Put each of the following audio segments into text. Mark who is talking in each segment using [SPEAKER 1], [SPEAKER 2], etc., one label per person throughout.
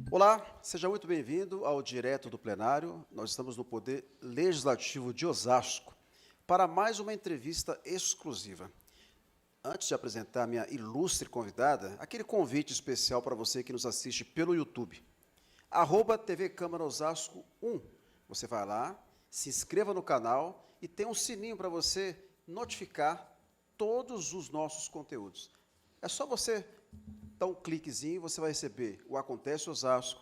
[SPEAKER 1] Olá, seja muito bem-vindo ao Direto do Plenário. Nós estamos no Poder Legislativo de Osasco para mais uma entrevista exclusiva. Antes de apresentar a minha ilustre convidada, aquele convite especial para você que nos assiste pelo YouTube. @TV Câmara Osasco 1. Você vai lá, se inscreva no canal e tem um sininho para você notificar todos os nossos conteúdos. É só você dar um cliquezinho e você vai receber o Acontece Osasco,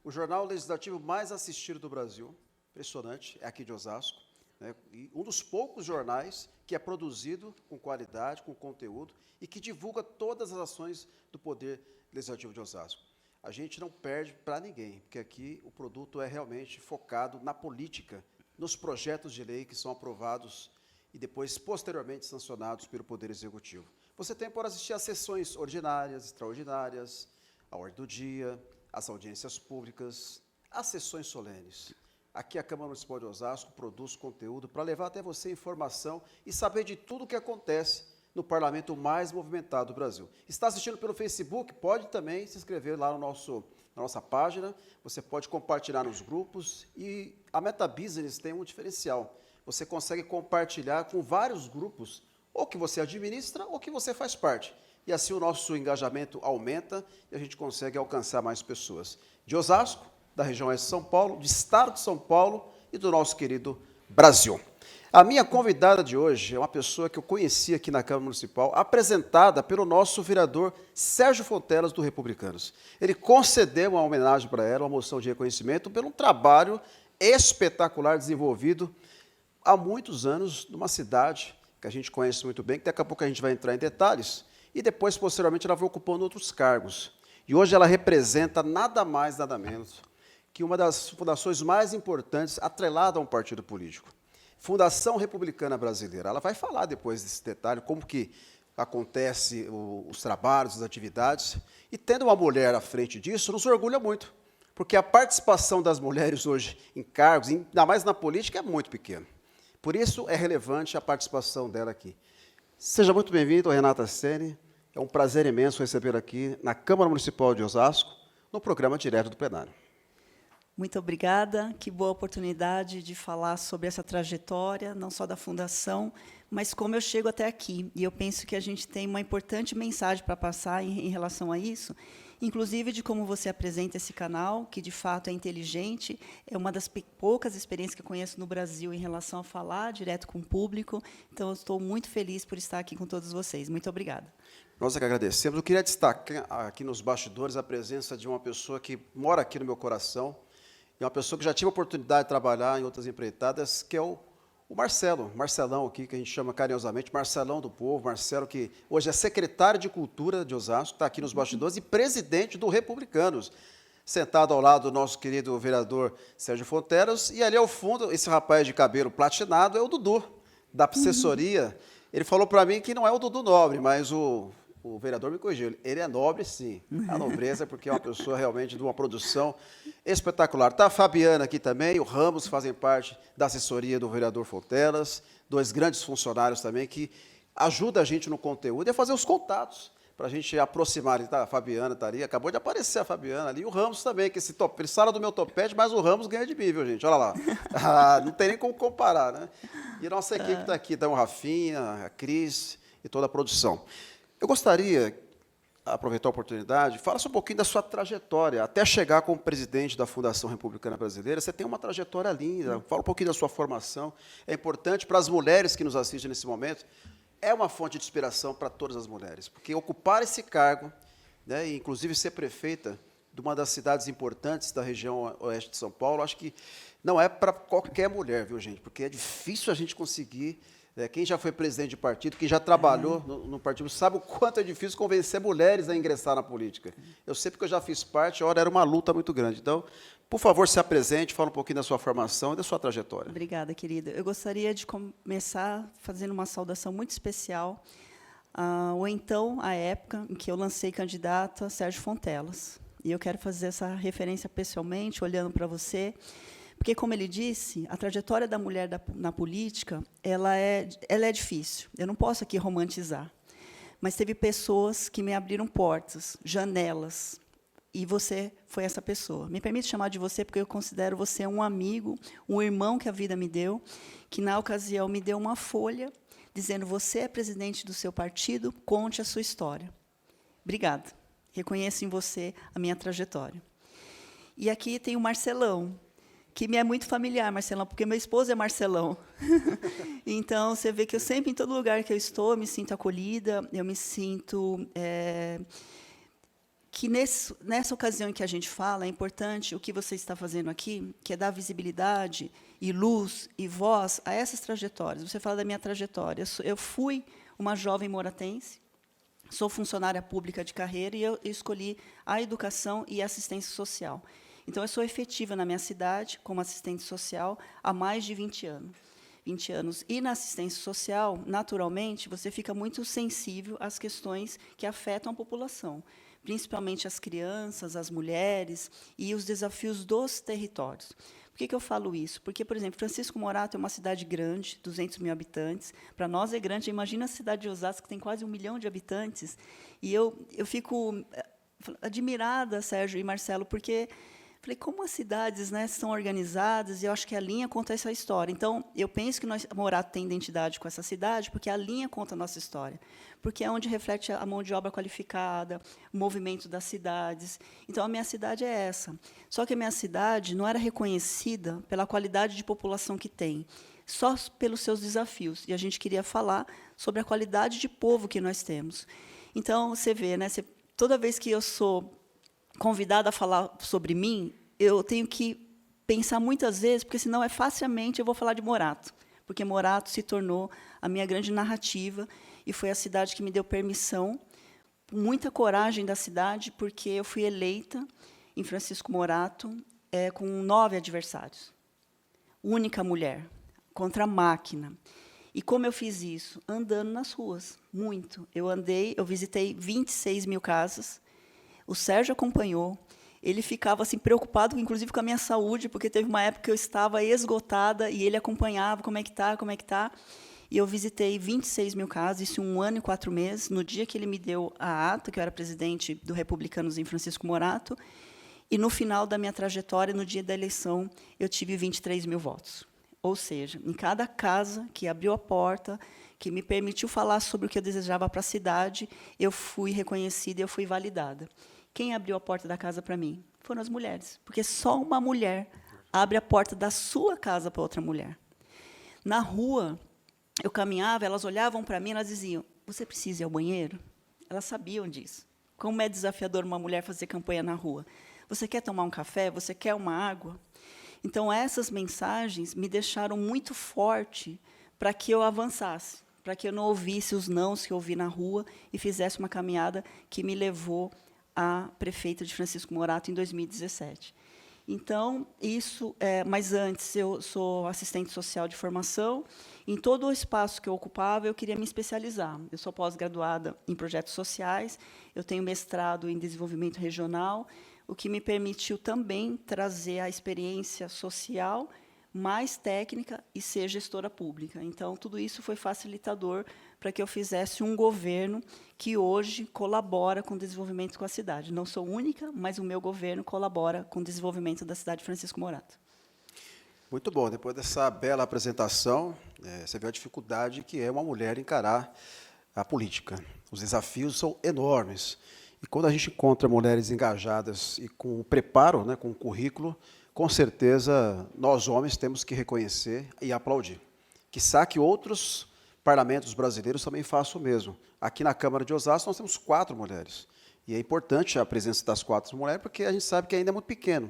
[SPEAKER 1] o jornal legislativo mais assistido do Brasil, impressionante, é aqui de Osasco, né? E um dos poucos jornais que é produzido com qualidade, com conteúdo e que divulga todas as ações do Poder Legislativo de Osasco. A gente não perde para ninguém, porque aqui o produto é realmente focado na política, nos projetos de lei que são aprovados e depois, posteriormente, sancionados pelo Poder Executivo. Você tem por assistir às sessões ordinárias, extraordinárias, a ordem do dia, as audiências públicas, as sessões solenes. Aqui a Câmara Municipal de Osasco produz conteúdo para levar até você informação e saber de tudo o que acontece no parlamento mais movimentado do Brasil. Está assistindo pelo Facebook? Pode também se inscrever lá na nossa página, você pode compartilhar nos grupos e a Meta Business tem um diferencial. Você consegue compartilhar com vários grupos, ou que você administra ou que você faz parte. E assim o nosso engajamento aumenta e a gente consegue alcançar mais pessoas. De Osasco, da região oeste de São Paulo, do estado de São Paulo e do nosso querido Brasil. A minha convidada de hoje é uma pessoa que eu conheci aqui na Câmara Municipal, apresentada pelo nosso vereador Sérgio Fontelas, do Republicanos. Ele concedeu uma homenagem para ela, uma moção de reconhecimento, pelo um trabalho espetacular desenvolvido há muitos anos numa cidade que a gente conhece muito bem, que daqui a pouco a gente vai entrar em detalhes, e depois, posteriormente, ela foi ocupando outros cargos. E hoje ela representa nada mais, nada menos que uma das fundações mais importantes atrelada a um partido político. Fundação Republicana Brasileira. Ela vai falar depois desse detalhe, como que acontece os trabalhos, as atividades. E tendo uma mulher à frente disso, nos orgulha muito, porque a participação das mulheres hoje em cargos, ainda mais na política, é muito pequena. Por isso é relevante a participação dela aqui. Seja muito bem-vindo, Renata Sene. É um prazer imenso recebê-la aqui na Câmara Municipal de Osasco, no programa Direto do Plenário.
[SPEAKER 2] Muito obrigada, que boa oportunidade de falar sobre essa trajetória, não só da Fundação, mas como eu chego até aqui. E eu penso que a gente tem uma importante mensagem para passar em relação a isso, inclusive de como você apresenta esse canal, que, de fato, é inteligente, é uma das poucas experiências que eu conheço no Brasil em relação a falar direto com o público. Então, eu estou muito feliz por estar aqui com todos vocês. Muito obrigada.
[SPEAKER 1] Nós é que agradecemos. Eu queria destacar aqui nos bastidores a presença de uma pessoa que mora aqui no meu coração, é uma pessoa que já tive a oportunidade de trabalhar em outras empreitadas, que é o Marcelão aqui, que a gente chama carinhosamente Marcelão do Povo, Marcelo, que hoje é secretário de Cultura de Osasco, está aqui nos bastidores, e presidente do Republicanos, sentado ao lado do nosso querido vereador Sérgio Fontelas, e ali ao fundo, esse rapaz de cabelo platinado é o Dudu, da assessoria. Ele falou para mim que não é o Dudu Nobre, mas o vereador me corrigiu. Ele é nobre, sim. A nobreza, porque é uma pessoa realmente de uma produção espetacular. Está a Fabiana aqui também, o Ramos fazem parte da assessoria do vereador Fontelas, dois grandes funcionários também que ajudam a gente no conteúdo e a fazer os contatos para a gente aproximar. Tá, a Fabiana está ali, acabou de aparecer a Fabiana ali, e o Ramos também, que ele fala do meu topete, mas o Ramos ganha de mim, viu, gente? Olha lá. Não tem nem como comparar, né? E a nossa equipe está aqui, então, o Rafinha, a Cris e toda a produção. Eu gostaria, aproveitar a oportunidade, fala-se um pouquinho da sua trajetória, até chegar como presidente da Fundação Republicana Brasileira. Você tem uma trajetória linda, fala um pouquinho da sua formação. É importante para as mulheres que nos assistem nesse momento, é uma fonte de inspiração para todas as mulheres, porque ocupar esse cargo, né, e inclusive ser prefeita de uma das cidades importantes da região oeste de São Paulo, acho que não é para qualquer mulher, viu, gente? Porque é difícil a gente conseguir. Quem já foi presidente de partido, quem já trabalhou no partido, sabe o quanto é difícil convencer mulheres a ingressar na política. Eu sei porque eu já fiz parte, era uma luta muito grande. Então, por favor, se apresente, fala um pouquinho da sua formação e da sua trajetória.
[SPEAKER 2] Obrigada, querida. Eu gostaria de começar fazendo uma saudação muito especial ou então, à época em que eu lancei candidata, Sérgio Fontelas. E eu quero fazer essa referência pessoalmente, olhando para você, Porque, como ele disse, a trajetória da mulher na política ela é difícil. Eu não posso aqui romantizar. Mas teve pessoas que me abriram portas, janelas, e você foi essa pessoa. Me permite chamar de você, porque eu considero você um amigo, um irmão que a vida me deu, que, na ocasião, me deu uma folha, dizendo, você é presidente do seu partido, conte a sua história. Obrigada. Reconheço em você a minha trajetória. E aqui tem o Marcelão, que me é muito familiar, Marcelão, porque meu esposo é Marcelão. Então, você vê que eu sempre, em todo lugar que eu estou, eu me sinto acolhida, eu me sinto... que nessa ocasião em que a gente fala, é importante o que você está fazendo aqui, que é dar visibilidade e luz e voz a essas trajetórias. Você fala da minha trajetória. Eu fui uma jovem moratense, sou funcionária pública de carreira e eu escolhi a educação e a assistência social. Então, eu sou efetiva na minha cidade como assistente social há mais de 20 anos. 20 anos. E, na assistência social, naturalmente, você fica muito sensível às questões que afetam a população, principalmente as crianças, as mulheres e os desafios dos territórios. Por que eu falo isso? Porque, por exemplo, Francisco Morato é uma cidade grande, 200 mil habitantes. Para nós é grande. Imagina a cidade de Osasco, que tem quase 1 milhão de habitantes. E eu fico admirada, Sérgio e Marcelo, porque... falei, como as cidades, né, são organizadas, e eu acho que a linha conta essa história. Então, eu penso que Morato tem identidade com essa cidade, porque a linha conta a nossa história. Porque é onde reflete a mão de obra qualificada, o movimento das cidades. Então, a minha cidade é essa. Só que a minha cidade não era reconhecida pela qualidade de população que tem, só pelos seus desafios. E a gente queria falar sobre a qualidade de povo que nós temos. Então, você vê, né, toda vez que eu sou convidada a falar sobre mim, eu tenho que pensar muitas vezes, porque, senão, facilmente eu vou falar de Morato, porque Morato se tornou a minha grande narrativa, e foi a cidade que me deu permissão, muita coragem da cidade, porque eu fui eleita em Francisco Morato com 9 adversários. Única mulher, contra a máquina. E como eu fiz isso? Andando nas ruas, muito. Eu visitei 26 mil casas. O Sérgio acompanhou. Ele ficava assim preocupado, inclusive, com a minha saúde, porque teve uma época que eu estava esgotada e ele acompanhava como é que está. E eu visitei 26 mil casas, isso em 1 ano e 4 meses, no dia que ele me deu a ata, que eu era presidente do Republicanos em Francisco Morato, e, no final da minha trajetória, no dia da eleição, eu tive 23 mil votos. Ou seja, em cada casa que abriu a porta, que me permitiu falar sobre o que eu desejava para a cidade, eu fui reconhecida e eu fui validada. Quem abriu a porta da casa para mim? Foram as mulheres, porque só uma mulher abre a porta da sua casa para outra mulher. Na rua, eu caminhava, elas olhavam para mim, elas diziam, você precisa ir ao banheiro? Elas sabiam disso. Como é desafiador uma mulher fazer campanha na rua. Você quer tomar um café? Você quer uma água? Então, essas mensagens me deixaram muito forte para que eu avançasse, para que eu não ouvisse os nãos que eu ouvi na rua e fizesse uma caminhada que me levou a prefeita de Francisco Morato em 2017. Então, mas antes, eu sou assistente social de formação. Em todo o espaço que eu ocupava, eu queria me especializar. Eu sou pós-graduada em projetos sociais, eu tenho mestrado em desenvolvimento regional, o que me permitiu também trazer a experiência social mais técnica e ser gestora pública. Então, tudo isso foi facilitador para que eu fizesse um governo que hoje colabora com o desenvolvimento com a cidade. Não sou única, mas o meu governo colabora com o desenvolvimento da cidade de Francisco Morato.
[SPEAKER 1] Muito bom. Depois dessa bela apresentação, você vê a dificuldade que é uma mulher encarar a política. Os desafios são enormes. E quando a gente encontra mulheres engajadas e com o preparo, né, com o currículo, com certeza nós homens temos que reconhecer e aplaudir. Quiçá que outros parlamentos brasileiros também façam o mesmo. Aqui na Câmara de Osasco nós temos 4 mulheres. E é importante a presença das 4 mulheres, porque a gente sabe que ainda é muito pequeno.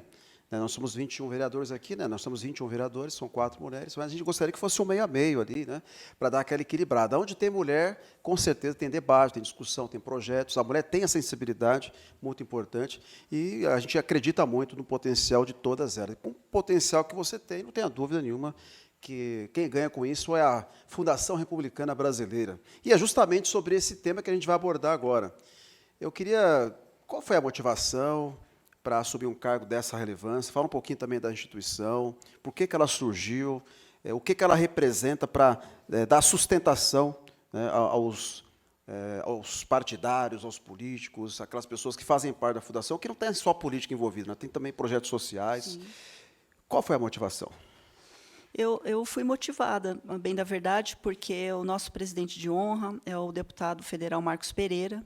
[SPEAKER 1] Nós somos 21 vereadores aqui, né? Nós somos 21 vereadores, são 4 mulheres, mas a gente gostaria que fosse um meio a meio ali, né? Para dar aquela equilibrada. Onde tem mulher, com certeza tem debate, tem discussão, tem projetos. A mulher tem a sensibilidade, muito importante, e a gente acredita muito no potencial de todas elas. Com o potencial que você tem, não tenha dúvida nenhuma que quem ganha com isso é a Fundação Republicana Brasileira. E é justamente sobre esse tema que a gente vai abordar agora. Eu queria... Qual foi a motivação? para assumir um cargo dessa relevância? Fala um pouquinho também da instituição, por que ela surgiu, o que ela representa para dar sustentação, né, aos partidários, aos políticos, aquelas pessoas que fazem parte da fundação, que não tem só política envolvida, né, tem também projetos sociais.
[SPEAKER 2] Sim.
[SPEAKER 1] Qual foi a motivação?
[SPEAKER 2] Eu fui motivada, bem da verdade, porque o nosso presidente de honra é o deputado federal Marcos Pereira.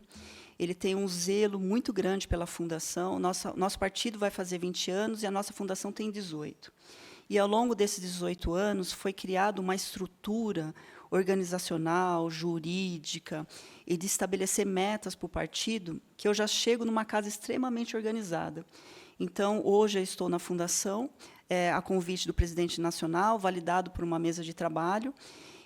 [SPEAKER 2] Ele tem um zelo muito grande pela fundação. Nosso partido vai fazer 20 anos e a nossa fundação tem 18. E, ao longo desses 18 anos, foi criada uma estrutura organizacional, jurídica, e de estabelecer metas para o partido, que eu já chego numa casa extremamente organizada. Então, hoje eu estou na fundação, a convite do presidente nacional, validado por uma mesa de trabalho,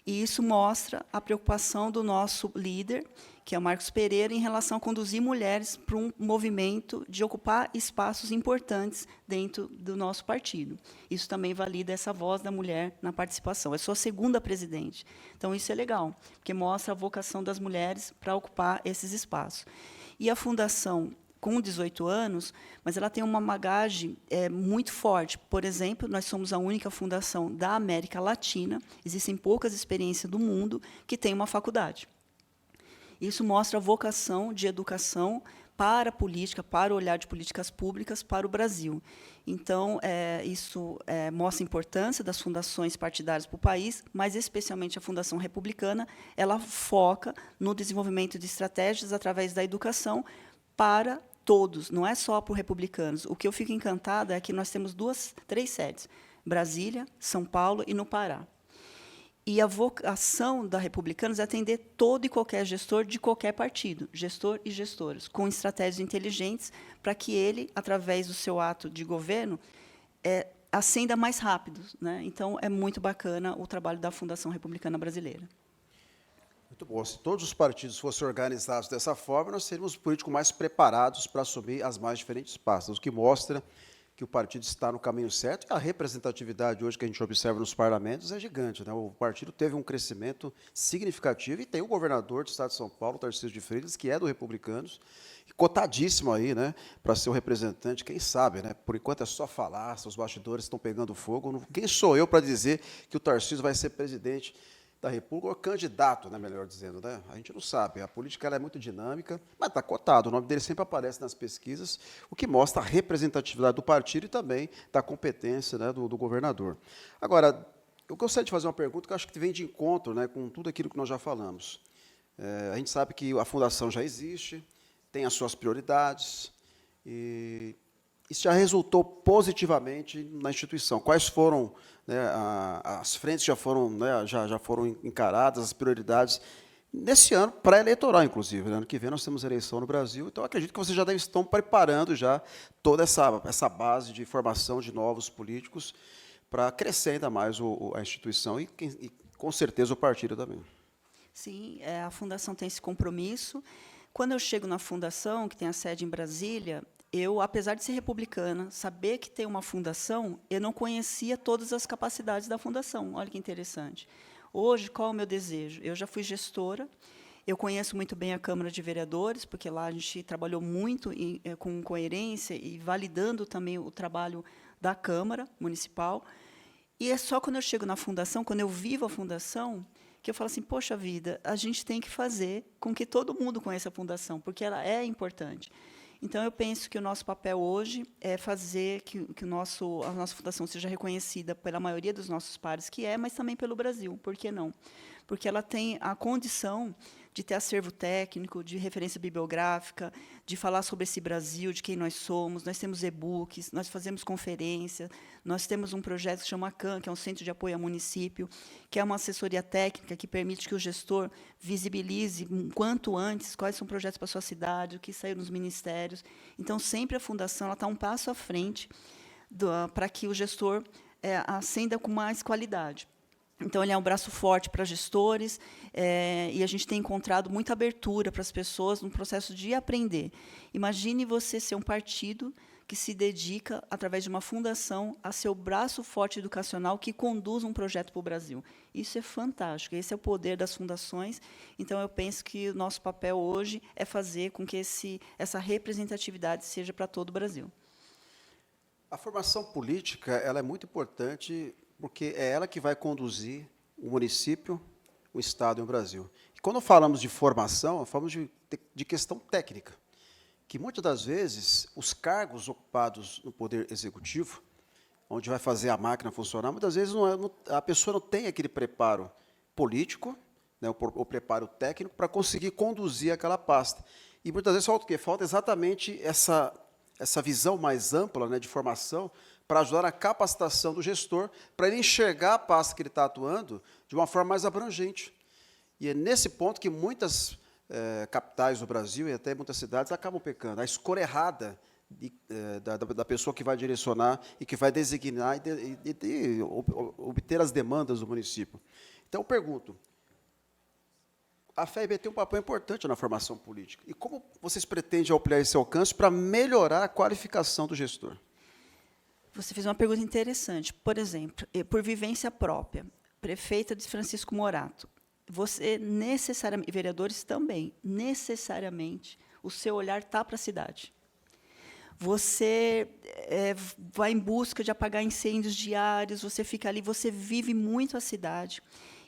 [SPEAKER 2] e isso mostra a preocupação do nosso líder, que é o Marcos Pereira, em relação a conduzir mulheres para um movimento de ocupar espaços importantes dentro do nosso partido. Isso também valida essa voz da mulher na participação. Eu sou a segunda presidente. Então, isso é legal, porque mostra a vocação das mulheres para ocupar esses espaços. E a fundação, com 18 anos, mas ela tem uma bagagem muito forte. Por exemplo, nós somos a única fundação da América Latina, existem poucas experiências do mundo que tem uma faculdade. Isso mostra a vocação de educação para a política, para o olhar de políticas públicas para o Brasil. Então, isso mostra a importância das fundações partidárias para o país, mas, especialmente, a Fundação Republicana, ela foca no desenvolvimento de estratégias através da educação para todos, não é só para os republicanos. O que eu fico encantada é que nós temos três sedes, Brasília, São Paulo e no Pará. E a vocação da Republicanos é atender todo e qualquer gestor de qualquer partido, gestor e gestoras, com estratégias inteligentes para que ele, através do seu ato de governo, ascenda mais rápido, né? Então, é muito bacana o trabalho da Fundação Republicana Brasileira.
[SPEAKER 1] Muito bom. Se todos os partidos fossem organizados dessa forma, nós seríamos políticos mais preparados para assumir as mais diferentes pastas, o que mostra que o partido está no caminho certo, e a representatividade hoje que a gente observa nos parlamentos é gigante, né? O partido teve um crescimento significativo e tem o governador do estado de São Paulo, Tarcísio de Freitas, que é do Republicanos, cotadíssimo aí, né, para ser o representante, quem sabe, né? Por enquanto é só falar, os bastidores estão pegando fogo. Quem sou eu para dizer que o Tarcísio vai ser presidente da República, ou candidato, né, melhor dizendo, né? A gente não sabe, a política ela é muito dinâmica, mas está cotado, o nome dele sempre aparece nas pesquisas, o que mostra a representatividade do partido e também da competência, né, do governador. Agora, eu gostaria de fazer uma pergunta que eu acho que vem de encontro, né, com tudo aquilo que nós já falamos. A gente sabe que a fundação já existe, tem as suas prioridades, e isso já resultou positivamente na instituição. Quais foram, né, as frentes já foram, né, já foram encaradas, as prioridades, nesse ano pré-eleitoral, inclusive, né? Ano que vem nós temos eleição no Brasil, então acredito que vocês já estão preparando já toda essa base de formação de novos políticos para crescer ainda mais a instituição e, com certeza, o partido também.
[SPEAKER 2] Sim, a Fundação tem esse compromisso. Quando eu chego na Fundação, que tem a sede em Brasília, eu, apesar de ser republicana, saber que tem uma fundação, eu não conhecia todas as capacidades da fundação. Olha que interessante. Hoje, qual é o meu desejo? Eu já fui gestora, eu conheço muito bem a Câmara de Vereadores, porque lá a gente trabalhou muito com coerência e validando também o trabalho da Câmara Municipal. E é só quando eu chego na fundação, quando eu vivo a fundação, que eu falo assim, poxa vida, a gente tem que fazer com que todo mundo conheça a fundação, porque ela é importante. Então, eu penso que o nosso papel hoje é fazer que a nossa fundação seja reconhecida pela maioria dos nossos pares, que mas também pelo Brasil. Por que não? Porque ela tem a condição de ter acervo técnico, de referência bibliográfica, de falar sobre esse Brasil, de quem nós somos. Nós temos e-books, nós fazemos conferência, nós temos um projeto que se chama CAN, que é um Centro de Apoio ao Município, que é uma assessoria técnica que permite que o gestor visibilize, quanto antes, quais são projetos para a sua cidade, o que saiu nos ministérios. Então, sempre a Fundação está um passo à frente para que o gestor ascenda com mais qualidade. Então, ele é um braço forte para gestores, e a gente tem encontrado muita abertura para as pessoas no processo de aprender. Imagine você ser um partido que se dedica, através de uma fundação, a ser o braço forte educacional que conduz um projeto para o Brasil. Isso é fantástico, esse é o poder das fundações. Então, eu penso que o nosso papel hoje é fazer com que essa representatividade seja para todo o Brasil.
[SPEAKER 1] A formação política ela é muito importante porque é ela que vai conduzir o município, o Estado e o Brasil. E quando falamos de formação, falamos de questão técnica, que muitas das vezes os cargos ocupados no Poder Executivo, onde vai fazer a máquina funcionar, muitas vezes a pessoa não tem aquele preparo político, né, o preparo técnico para conseguir conduzir aquela pasta. E muitas vezes falta o quê? Falta exatamente essa visão mais ampla, né, de formação para ajudar na capacitação do gestor, para ele enxergar a pasta que ele está atuando de uma forma mais abrangente. E é nesse ponto que muitas capitais do Brasil e até muitas cidades acabam pecando. A escolha errada da pessoa que vai direcionar e que vai designar e obter as demandas do município. Então, eu pergunto, a FEB tem um papel importante na formação política. E como vocês pretendem ampliar esse alcance para melhorar a qualificação do gestor?
[SPEAKER 2] Você fez uma pergunta interessante. Por exemplo, por vivência própria, prefeita de Francisco Morato, você necessariamente, vereadores também, necessariamente, o seu olhar está para a cidade. Você vai em busca de apagar incêndios diários, você fica ali, você vive muito a cidade.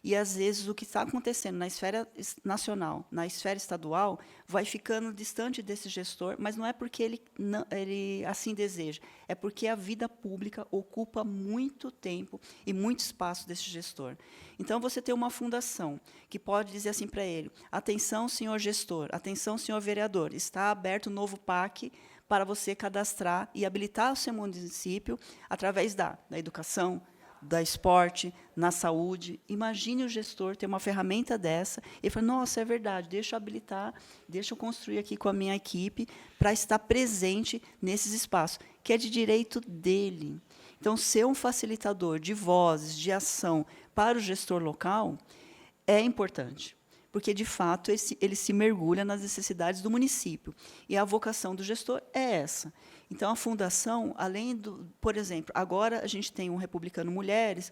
[SPEAKER 2] E, às vezes, o que está acontecendo na esfera nacional, na esfera estadual, vai ficando distante desse gestor, mas não é porque ele assim deseja, é porque a vida pública ocupa muito tempo e muito espaço desse gestor. Então, você tem uma fundação que pode dizer assim para ele, atenção, senhor gestor, atenção, senhor vereador, está aberto um novo PAC para você cadastrar e habilitar o seu município através da educação, da esporte, na saúde. Imagine o gestor ter uma ferramenta dessa e falar, nossa, é verdade, deixa eu habilitar, deixa eu construir aqui com a minha equipe para estar presente nesses espaços, que é de direito dele. Então, ser um facilitador de vozes, de ação para o gestor local é importante, porque, de fato, ele se mergulha nas necessidades do município. E a vocação do gestor é essa. Então, a fundação, além do... Por exemplo, agora a gente tem um Republicano Mulheres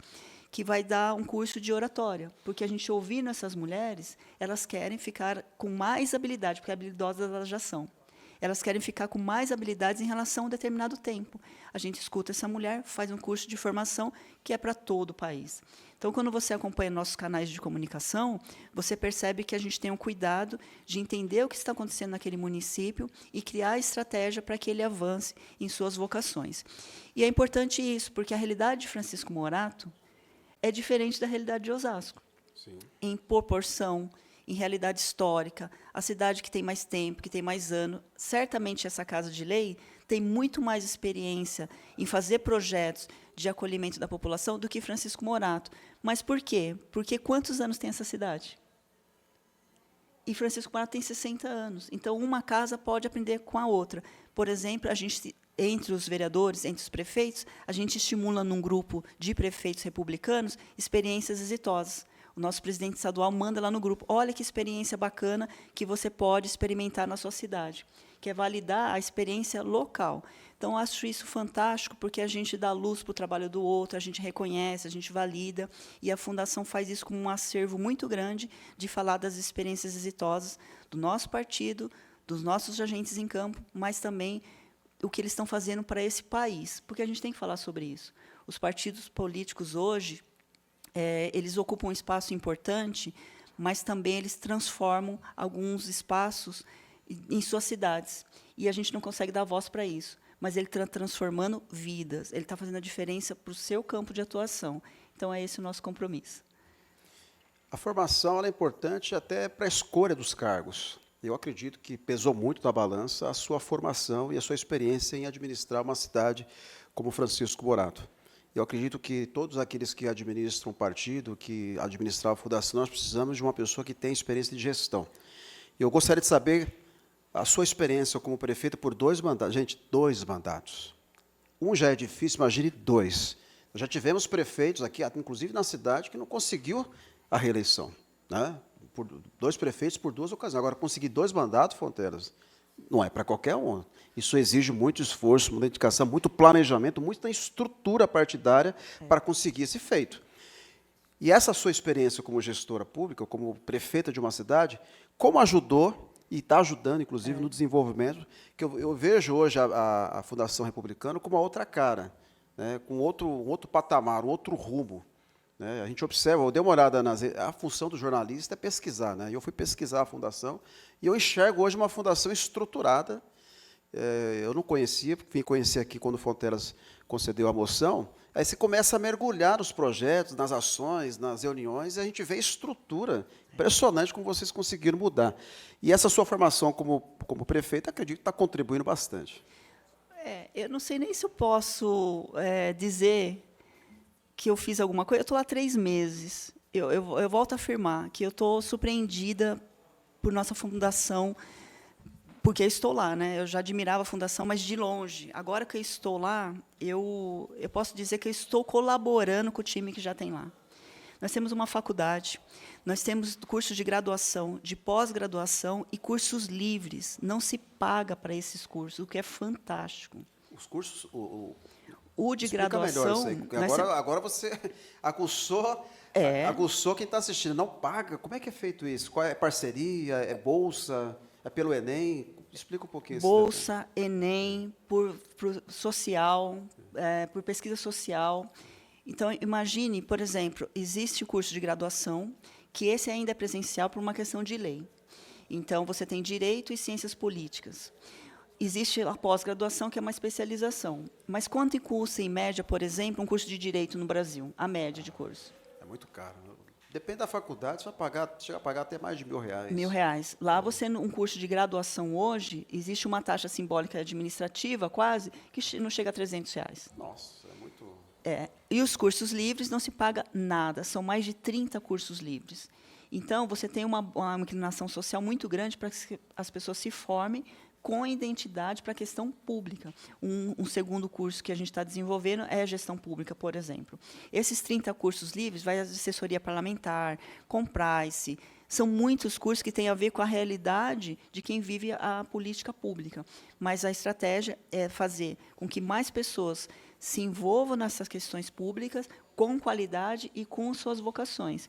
[SPEAKER 2] que vai dar um curso de oratória, porque a gente, ouvindo essas mulheres, elas querem ficar com mais habilidade, porque habilidosas elas já são. Elas querem ficar com mais habilidades em relação a um determinado tempo. A gente escuta essa mulher, faz um curso de formação que é para todo o país. Então, quando você acompanha nossos canais de comunicação, você percebe que a gente tem um cuidado de entender o que está acontecendo naquele município e criar estratégia para que ele avance em suas vocações. E é importante isso, porque a realidade de Francisco Morato é diferente da realidade de Osasco. Sim. Em proporção, em realidade histórica, a cidade que tem mais tempo, que tem mais anos, certamente essa Casa de Lei tem muito mais experiência em fazer projetos de acolhimento da população do que Francisco Morato. Mas por quê? Porque quantos anos tem essa cidade? E Francisco Morato tem 60 anos. Então, uma casa pode aprender com a outra. Por exemplo, a gente, entre os vereadores, entre os prefeitos, a gente estimula, num grupo de prefeitos republicanos, experiências exitosas. O nosso presidente estadual manda lá no grupo, olha que experiência bacana que você pode experimentar na sua cidade, que é validar a experiência local. Então, acho isso fantástico, porque a gente dá luz para o trabalho do outro, a gente reconhece, a gente valida, e a Fundação faz isso com um acervo muito grande de falar das experiências exitosas do nosso partido, dos nossos agentes em campo, mas também o que eles estão fazendo para esse país, porque a gente tem que falar sobre isso. Os partidos políticos hoje, eles ocupam um espaço importante, mas também eles transformam alguns espaços em suas cidades. E a gente não consegue dar voz para isso. Mas ele está transformando vidas, ele está fazendo a diferença para o seu campo de atuação. Então, é esse o nosso compromisso.
[SPEAKER 1] A formação ela é importante até para a escolha dos cargos. Eu acredito que pesou muito na balança a sua formação e a sua experiência em administrar uma cidade como Francisco Morato. Eu acredito que todos aqueles que administram um partido, que administram a fundação, nós precisamos de uma pessoa que tenha experiência de gestão. Eu gostaria de saber a sua experiência como prefeito por 2 mandatos. Gente, 2 mandatos. Um já é difícil, imagine 2. Nós já tivemos prefeitos aqui, inclusive na cidade, que não conseguiu a reeleição. Né? 2 prefeitos por 2 ocasiões. Agora, conseguir 2 mandatos, Fonteiras, não é para qualquer um. Isso exige muito esforço, muita dedicação, muito planejamento, muita estrutura partidária para conseguir esse feito. E essa sua experiência como gestora pública, como prefeita de uma cidade, como ajudou e está ajudando, inclusive, no desenvolvimento, que eu vejo hoje a Fundação Republicana com uma outra cara, né, com um outro patamar, um outro rumo. Né? A gente observa, eu dei uma olhada a função do jornalista é pesquisar, né? Eu fui pesquisar a fundação e eu enxergo hoje uma fundação estruturada. Eu não conhecia, vim conhecer aqui quando o Fonteras concedeu a moção. Aí você começa a mergulhar nos projetos, nas ações, nas reuniões, e a gente vê a estrutura impressionante como vocês conseguiram mudar. E essa sua formação como prefeito, acredito que está contribuindo bastante.
[SPEAKER 2] Eu não sei nem se eu posso dizer que eu fiz alguma coisa. Eu estou lá 3 meses. Eu volto a afirmar que eu estou surpreendida por nossa fundação, porque eu estou lá, né? Eu já admirava a fundação, mas de longe. Agora que eu estou lá, eu posso dizer que eu estou colaborando com o time que já tem lá. Nós temos uma faculdade, nós temos cursos de graduação, de pós-graduação e cursos livres. Não se paga para esses cursos, o que é fantástico.
[SPEAKER 1] Os cursos...
[SPEAKER 2] O de graduação...
[SPEAKER 1] Melhor isso aí, agora você aguçou quem está assistindo. Não paga? Como é que é feito isso? Qual é parceria? É bolsa? É pelo Enem? Explica um pouquinho.
[SPEAKER 2] Bolsa, Enem, por social, por pesquisa social. Então, imagine, por exemplo, existe o curso de graduação, que esse ainda é presencial por uma questão de lei. Então, você tem Direito e Ciências Políticas. Existe a pós-graduação, que é uma especialização. Mas quanto custa, em média, por exemplo, um curso de Direito no Brasil? A média de curso.
[SPEAKER 1] É muito caro. Depende da faculdade, você vai chega a pagar até mais de R$ 1.000.
[SPEAKER 2] R$ 1.000. Lá, você, um curso de graduação hoje, existe uma taxa simbólica administrativa, quase, que não chega a R$ 300.
[SPEAKER 1] Nossa, é muito...
[SPEAKER 2] E os cursos livres não se paga nada, são mais de 30 cursos livres. Então, você tem uma inclinação social muito grande para que as pessoas se formem com identidade para a questão pública. Um segundo curso que a gente está desenvolvendo é a gestão pública, por exemplo. Esses 30 cursos livres vai a assessoria parlamentar, compliance, são muitos cursos que têm a ver com a realidade de quem vive a política pública. Mas a estratégia é fazer com que mais pessoas se envolvam nessas questões públicas com qualidade e com suas vocações.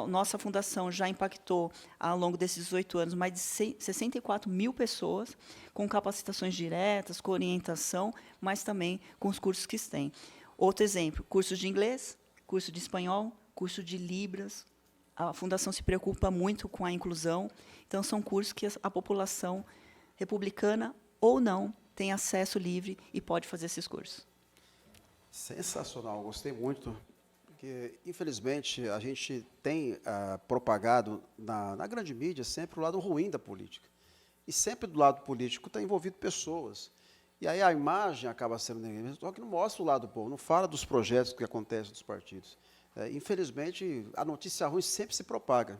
[SPEAKER 2] Nossa fundação já impactou, ao longo desses 18 anos, mais de 64 mil pessoas, com capacitações diretas, com orientação, mas também com os cursos que têm. Outro exemplo, cursos de inglês, curso de espanhol, curso de Libras. A fundação se preocupa muito com a inclusão. Então, são cursos que a população republicana ou não tem acesso livre e pode fazer esses cursos.
[SPEAKER 1] Sensacional, gostei muito. Porque, infelizmente, a gente tem propagado na grande mídia sempre o lado ruim da política. E sempre do lado político está envolvido pessoas. E aí a imagem acaba sendo negativa, só que não mostra o lado bom, não fala dos projetos que acontecem nos partidos. Infelizmente, a notícia ruim sempre se propaga.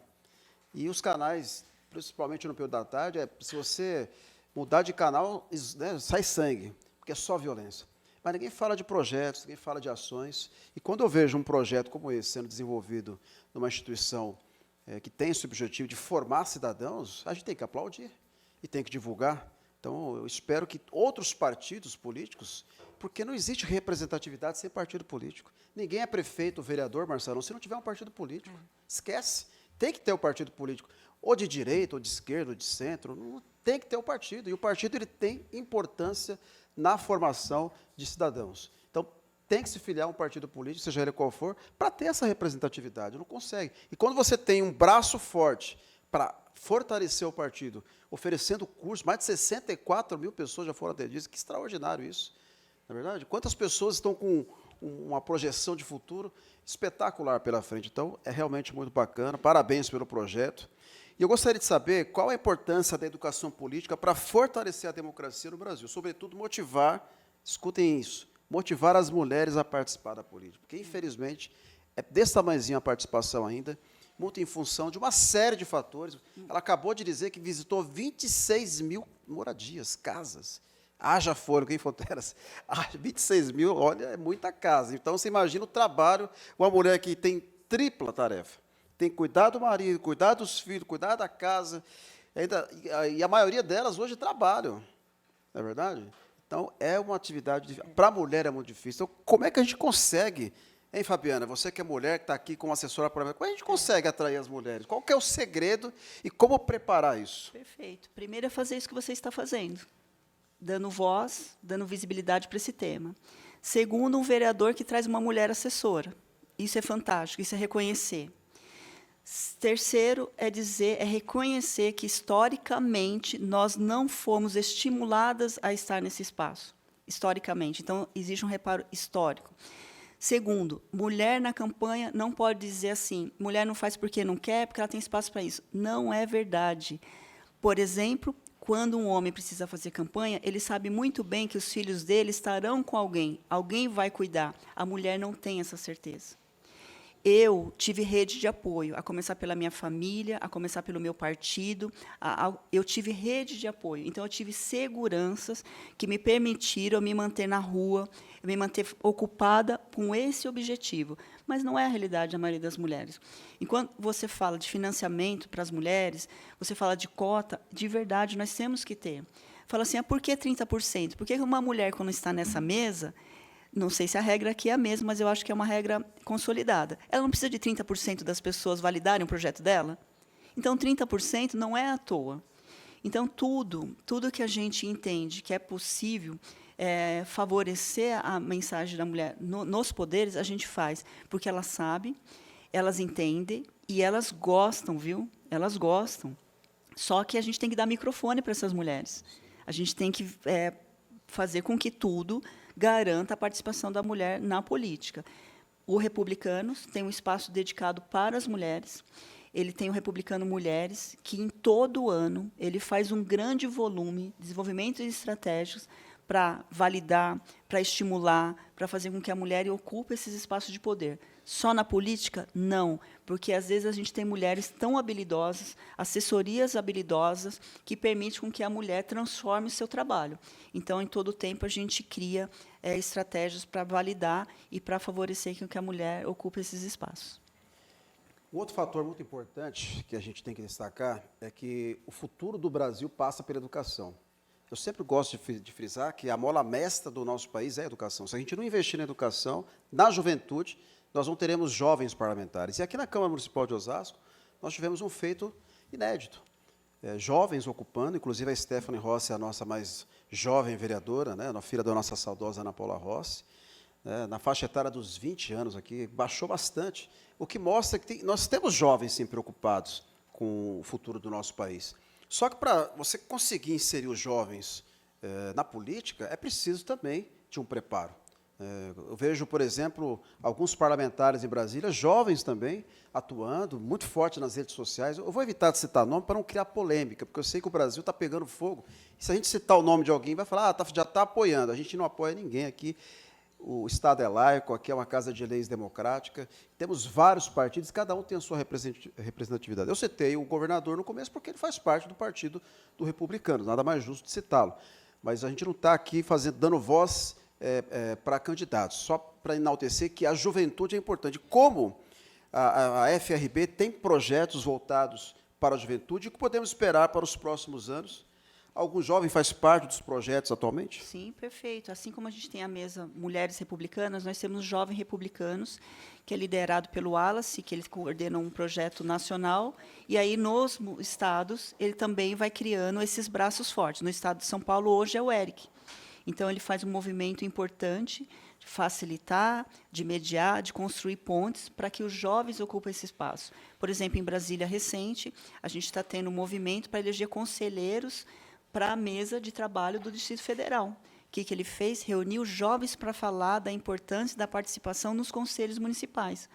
[SPEAKER 1] E os canais, principalmente no período da tarde, se você mudar de canal, né, sai sangue, porque é só violência. Mas ninguém fala de projetos, ninguém fala de ações. E quando eu vejo um projeto como esse sendo desenvolvido numa instituição que tem esse objetivo de formar cidadãos, a gente tem que aplaudir e tem que divulgar. Então, eu espero que outros partidos políticos, porque não existe representatividade sem partido político. Ninguém é prefeito ou vereador, Marcelo, se não tiver um partido político. Esquece. Tem que ter um partido político, ou de direita, ou de esquerda, ou de centro. Não, tem que ter um partido. E o partido ele tem importância na formação de cidadãos. Então, tem que se filiar a um partido político, seja ele qual for, para ter essa representatividade. Não consegue. E quando você tem um braço forte para fortalecer o partido, oferecendo cursos, mais de 64 mil pessoas já foram atendidas, que extraordinário isso, não é verdade? Quantas pessoas estão com uma projeção de futuro espetacular pela frente? Então, é realmente muito bacana, parabéns pelo projeto. E eu gostaria de saber qual a importância da educação política para fortalecer a democracia no Brasil, sobretudo motivar, escutem isso, motivar as mulheres a participar da política, porque, infelizmente, é desse tamanhozinho a participação ainda, muito em função de uma série de fatores. Ela acabou de dizer que visitou 26 mil moradias, casas. Haja fôlego, hein, Fonteras? 26 mil, olha, é muita casa. Então, você imagina o trabalho, uma mulher que tem tripla tarefa. Tem que cuidar do marido, cuidar dos filhos, cuidar da casa. E a maioria delas hoje trabalham, não é verdade? Então, é uma atividade, para a mulher é muito difícil. Então, como é que a gente consegue Hein, Fabiana, você que é mulher, que está aqui como assessora parlamentar, como a gente consegue atrair as mulheres? Qual que é o segredo e como preparar isso?
[SPEAKER 2] Perfeito. Primeiro é fazer isso que você está fazendo, dando voz, dando visibilidade para esse tema. Segundo, um vereador que traz uma mulher assessora. Isso é fantástico, isso é reconhecer. Terceiro é reconhecer que, historicamente, nós não fomos estimuladas a estar nesse espaço, historicamente. Então, existe um reparo histórico. Segundo, mulher na campanha não pode dizer assim, mulher não faz porque não quer, porque ela tem espaço para isso. Não é verdade. Por exemplo, quando um homem precisa fazer campanha, ele sabe muito bem que os filhos dele estarão com alguém, alguém vai cuidar. A mulher não tem essa certeza. Eu tive rede de apoio, a começar pela minha família, a começar pelo meu partido. Eu tive rede de apoio. Então, eu tive seguranças que me permitiram me manter na rua, me manter ocupada com esse objetivo. Mas não é a realidade da maioria das mulheres. Enquanto você fala de financiamento para as mulheres, você fala de cota, de verdade, nós temos que ter. Fala assim, por que 30%? Por que uma mulher, quando está nessa mesa, não sei se a regra aqui é a mesma, mas eu acho que é uma regra consolidada. Ela não precisa de 30% das pessoas validarem o projeto dela? Então, 30% não é à toa. Então, tudo que a gente entende que é possível favorecer a mensagem da mulher nos poderes, a gente faz, porque elas sabem, elas entendem e elas gostam, viu? Elas gostam. Só que a gente tem que dar microfone para essas mulheres. A gente tem que fazer com que tudo garanta a participação da mulher na política. O Republicanos tem um espaço dedicado para as mulheres. Ele tem o Republicano Mulheres, que, em todo ano, ele faz um grande volume de desenvolvimentos estratégicos para validar, para estimular, para fazer com que a mulher ocupe esses espaços de poder. Só na política? Não, porque, às vezes, a gente tem mulheres tão habilidosas, assessorias habilidosas, que permitem com que a mulher transforme o seu trabalho. Então, em todo o tempo, a gente cria estratégias para validar e para favorecer que a mulher ocupe esses espaços.
[SPEAKER 1] Um outro fator muito importante que a gente tem que destacar é que o futuro do Brasil passa pela educação. Eu sempre gosto de frisar que a mola mestra do nosso país é a educação. Se a gente não investir na educação, na juventude, nós não teremos jovens parlamentares. E aqui na Câmara Municipal de Osasco, nós tivemos um feito inédito. Jovens ocupando, inclusive a Stephanie Rossi, a nossa mais jovem vereadora, né, filha da nossa saudosa Ana Paula Rossi, na faixa etária dos 20 anos aqui, baixou bastante, o que mostra que nós temos jovens, sim, preocupados com o futuro do nosso país. Só que, para você conseguir inserir os jovens na política, é preciso também de um preparo. Eu vejo, por exemplo, alguns parlamentares em Brasília, jovens também, atuando muito forte nas redes sociais. Eu vou evitar de citar nome para não criar polêmica, porque eu sei que o Brasil está pegando fogo. E se a gente citar o nome de alguém, vai falar, já está apoiando. A gente não apoia ninguém aqui. O Estado é laico, aqui é uma casa de leis democrática. Temos vários partidos, cada um tem a sua representatividade. Eu citei o governador no começo porque ele faz parte do partido do Republicano, nada mais justo de citá-lo. Mas a gente não está aqui dando voz para candidatos, só para enaltecer que a juventude é importante. Como a FRB tem projetos voltados para a juventude, o que podemos esperar para os próximos anos? Algum jovem faz parte dos projetos atualmente?
[SPEAKER 2] Sim, perfeito. Assim como a gente tem a mesa Mulheres Republicanas, nós temos Jovens Republicanos, que é liderado pelo Wallace, que ele coordena um projeto nacional, e aí nos estados ele também vai criando esses braços fortes. No estado de São Paulo, hoje, é o Eric. Então, ele faz um movimento importante de facilitar, de mediar, de construir pontes para que os jovens ocupem esse espaço. Por exemplo, em Brasília, recente, a gente está tendo um movimento para eleger conselheiros para a mesa de trabalho do Distrito Federal. O que ele fez? Reuniu jovens para falar da importância da participação nos conselhos municipais.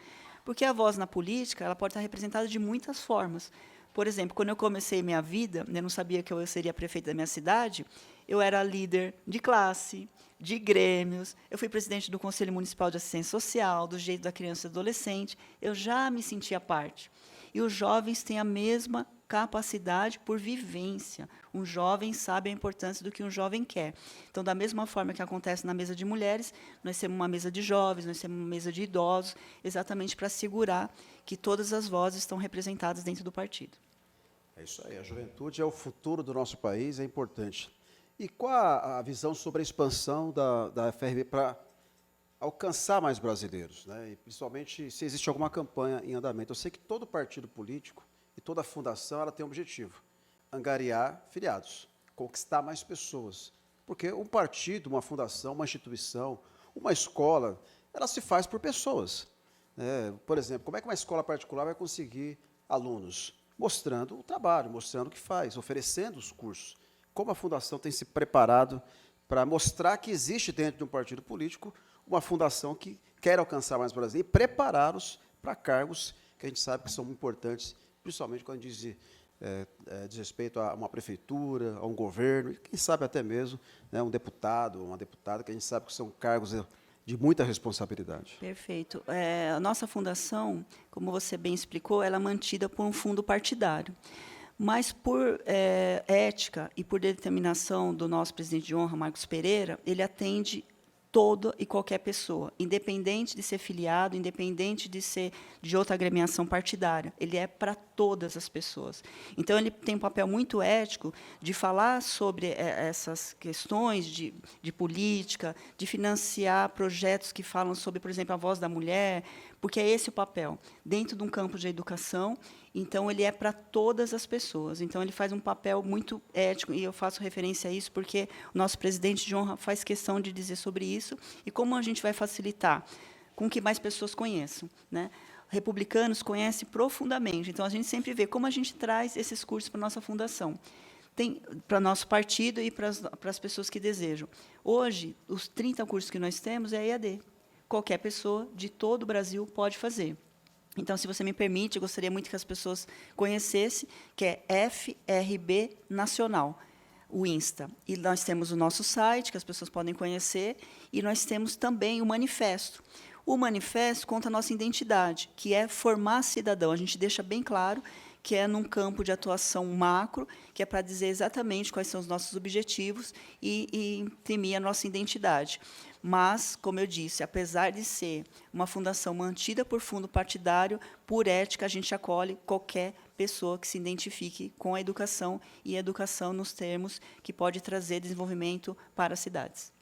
[SPEAKER 2] Porque a voz na política ela pode estar representada de muitas formas. Por exemplo, quando eu comecei minha vida, eu não sabia que eu seria prefeita da minha cidade, eu era líder de classe, de grêmios, eu fui presidente do Conselho Municipal de Assistência Social, do Jeito da Criança e Adolescente, eu já me sentia parte. E os jovens têm a mesma capacidade por vivência. Um jovem sabe a importância do que um jovem quer. Então, da mesma forma que acontece na mesa de mulheres, nós temos uma mesa de jovens, nós temos uma mesa de idosos, exatamente para assegurar que todas as vozes estão representadas dentro do partido.
[SPEAKER 1] É isso aí, a juventude é o futuro do nosso país, é importante. E qual a visão sobre a expansão da FRB para alcançar mais brasileiros, né? E principalmente se existe alguma campanha em andamento. Eu sei que todo partido político e toda fundação ela tem um objetivo: angariar filiados, conquistar mais pessoas. Porque um partido, uma fundação, uma instituição, uma escola, ela se faz por pessoas. Por exemplo, como é que uma escola particular vai conseguir alunos? Mostrando o trabalho, mostrando o que faz, oferecendo os cursos. Como a fundação tem se preparado para mostrar que existe dentro de um partido político uma fundação que quer alcançar mais brasileiros e prepará-los para cargos que a gente sabe que são muito importantes, principalmente quando diz respeito a uma prefeitura, a um governo, e quem sabe até mesmo, né, um deputado, uma deputada, que a gente sabe que são cargos de muita responsabilidade.
[SPEAKER 2] Perfeito. A nossa fundação, como você bem explicou, ela é mantida por um fundo partidário. Mas, por ética e por determinação do nosso presidente de honra, Marcos Pereira, ele atende toda e qualquer pessoa, independente de ser filiado, independente de ser de outra agremiação partidária. Ele é para todas as pessoas. Então, ele tem um papel muito ético de falar sobre essas questões de política, de financiar projetos que falam sobre, por exemplo, a voz da mulher, porque é esse o papel, dentro de um campo de educação. Então, ele é para todas as pessoas. Então, ele faz um papel muito ético, e eu faço referência a isso porque o nosso presidente de honra faz questão de dizer sobre isso e como a gente vai facilitar com que mais pessoas conheçam, né? Republicanos conhecem profundamente. Então, a gente sempre vê como a gente traz esses cursos para a nossa fundação. Tem para nosso partido e para as pessoas que desejam. Hoje, os 30 cursos que nós temos é EAD. Qualquer pessoa de todo o Brasil pode fazer. Então, se você me permite, eu gostaria muito que as pessoas conhecessem, que é FRB Nacional, o Insta. E nós temos o nosso site, que as pessoas podem conhecer, e nós temos também o manifesto. O manifesto conta a nossa identidade, que é formar cidadão. A gente deixa bem claro que é num campo de atuação macro, que é para dizer exatamente quais são os nossos objetivos e imprimir a nossa identidade. Mas, como eu disse, apesar de ser uma fundação mantida por fundo partidário, por ética, a gente acolhe qualquer pessoa que se identifique com a educação, e a educação nos termos que pode trazer desenvolvimento para as cidades.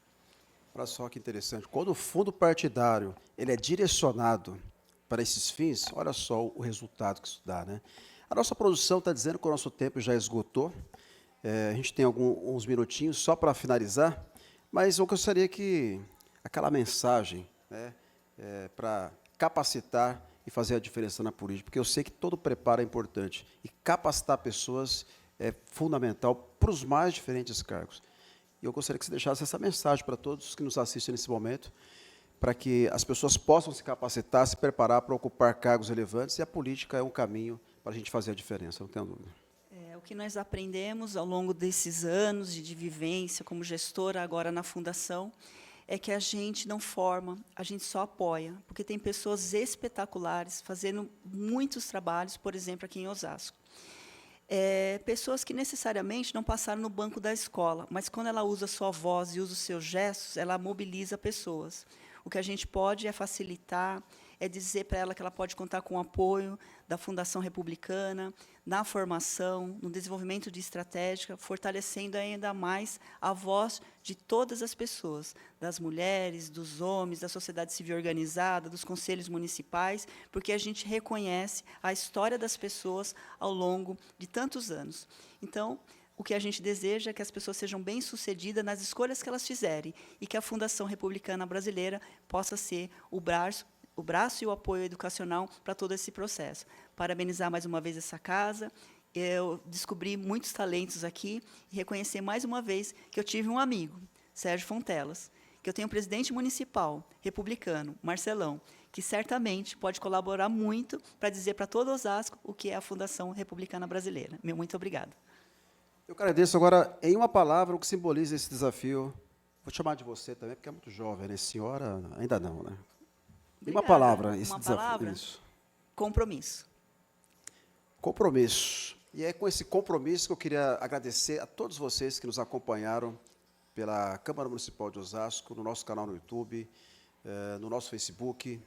[SPEAKER 1] Olha só que interessante. Quando o fundo partidário ele é direcionado para esses fins, olha só o resultado que isso dá, né? A nossa produção está dizendo que o nosso tempo já esgotou. A gente tem uns minutinhos só para finalizar, mas eu gostaria que aquela mensagem, né, para capacitar e fazer a diferença na política, porque eu sei que todo preparo é importante, e capacitar pessoas é fundamental para os mais diferentes cargos. E eu gostaria que você deixasse essa mensagem para todos que nos assistem nesse momento, para que as pessoas possam se capacitar, se preparar para ocupar cargos relevantes, e a política é um caminho para a gente fazer a diferença, não tenho dúvida.
[SPEAKER 2] O que nós aprendemos ao longo desses anos de vivência como gestora, agora na Fundação, é que a gente não forma, a gente só apoia, porque tem pessoas espetaculares fazendo muitos trabalhos, por exemplo, aqui em Osasco. Pessoas que necessariamente não passaram no banco da escola, mas quando ela usa a sua voz e usa os seus gestos, ela mobiliza pessoas. O que a gente pode é facilitar, é dizer para ela que ela pode contar com o apoio da Fundação Republicana, na formação, no desenvolvimento de estratégia, fortalecendo ainda mais a voz de todas as pessoas, das mulheres, dos homens, da sociedade civil organizada, dos conselhos municipais, porque a gente reconhece a história das pessoas ao longo de tantos anos. Então, o que a gente deseja é que as pessoas sejam bem-sucedidas nas escolhas que elas fizerem e que a Fundação Republicana Brasileira possa ser o braço e o apoio educacional para todo esse processo. Parabenizar mais uma vez essa casa. Eu descobri muitos talentos aqui e reconhecer mais uma vez que eu tive um amigo, Sérgio Fontelas, que eu tenho um presidente municipal republicano, Marcelão, que certamente pode colaborar muito para dizer para todo Osasco o que é a Fundação Republicana Brasileira. Meu muito obrigado.
[SPEAKER 1] Eu agradeço agora, em uma palavra, o que simboliza esse desafio. Vou chamar de você também, porque é muito jovem, né? Senhora, ainda não, né? Em uma palavra, esse desafio.
[SPEAKER 2] Palavra?
[SPEAKER 1] Isso.
[SPEAKER 2] Compromisso.
[SPEAKER 1] Compromisso. E é com esse compromisso que eu queria agradecer a todos vocês que nos acompanharam pela Câmara Municipal de Osasco, no nosso canal no YouTube, no nosso Facebook,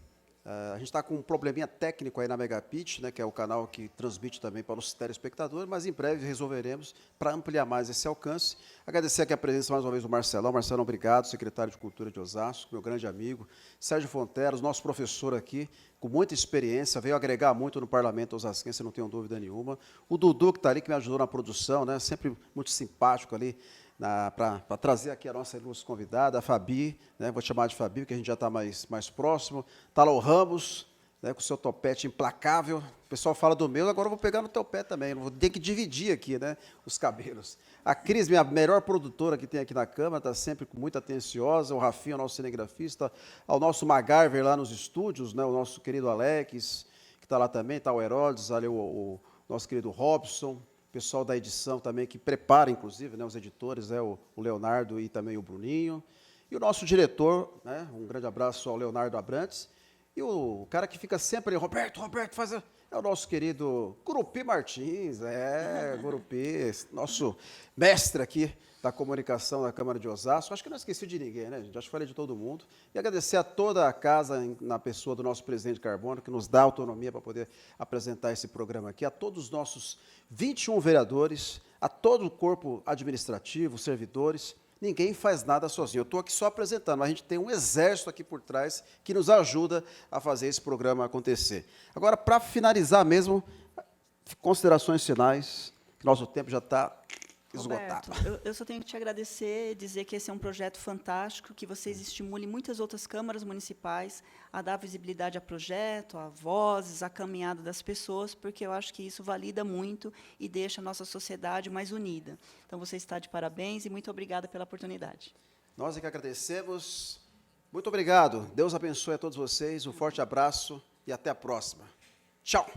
[SPEAKER 1] A gente está com um probleminha técnico aí na Megapitch, né, que é o canal que transmite também para os telespectadores, mas em breve resolveremos para ampliar mais esse alcance. Agradecer aqui a presença mais uma vez do Marcelão. Marcelão, obrigado, secretário de Cultura de Osasco, meu grande amigo. Sérgio Fonteros, nosso professor aqui, com muita experiência, veio agregar muito no parlamento osasquense, não tenho dúvida nenhuma. O Dudu, que está ali, que me ajudou na produção, né, sempre muito simpático ali, para trazer aqui a nossa ilustre convidada, a Fabi, né, vou chamar de Fabi, porque a gente já está mais próximo. Está lá o Ramos, né, com o seu topete implacável. O pessoal fala do meu, agora eu vou pegar no teu pé também. Vou ter que dividir aqui, né, os cabelos. A Cris, minha melhor produtora que tem aqui na Câmara, está sempre muito atenciosa. O Rafinha, nosso cinegrafista. Ao nosso MacGyver lá nos estúdios, né, o nosso querido Alex, que está lá também. Está o Herodes, ali o nosso querido Robson. Pessoal da edição também, que prepara, inclusive, né, os editores, né, o Leonardo e também o Bruninho. E o nosso diretor, né, um grande abraço ao Leonardo Abrantes. E o cara que fica sempre ali, Roberto, faz a... É o nosso querido Gurupi Martins, Gurupi, nosso mestre aqui da comunicação da Câmara de Osasco. Acho que não esqueci de ninguém, né, gente? Acho que falei de todo mundo. E agradecer a toda a casa, na pessoa do nosso presidente Carbono, que nos dá autonomia para poder apresentar esse programa aqui, a todos os nossos 21 vereadores, a todo o corpo administrativo, servidores. Ninguém faz nada sozinho. Eu estou aqui só apresentando, mas a gente tem um exército aqui por trás que nos ajuda a fazer esse programa acontecer. Agora, para finalizar mesmo, considerações finais, que nosso tempo já está esgotado.
[SPEAKER 2] Roberto, eu só tenho que te agradecer e dizer que esse é um projeto fantástico, que vocês estimulem muitas outras câmaras municipais a dar visibilidade a projeto, a vozes, a caminhada das pessoas, porque eu acho que isso valida muito e deixa a nossa sociedade mais unida. Então, você está de parabéns e muito obrigada pela oportunidade.
[SPEAKER 1] Nós é que agradecemos. Muito obrigado. Deus abençoe a todos vocês. Um forte abraço e até a próxima. Tchau.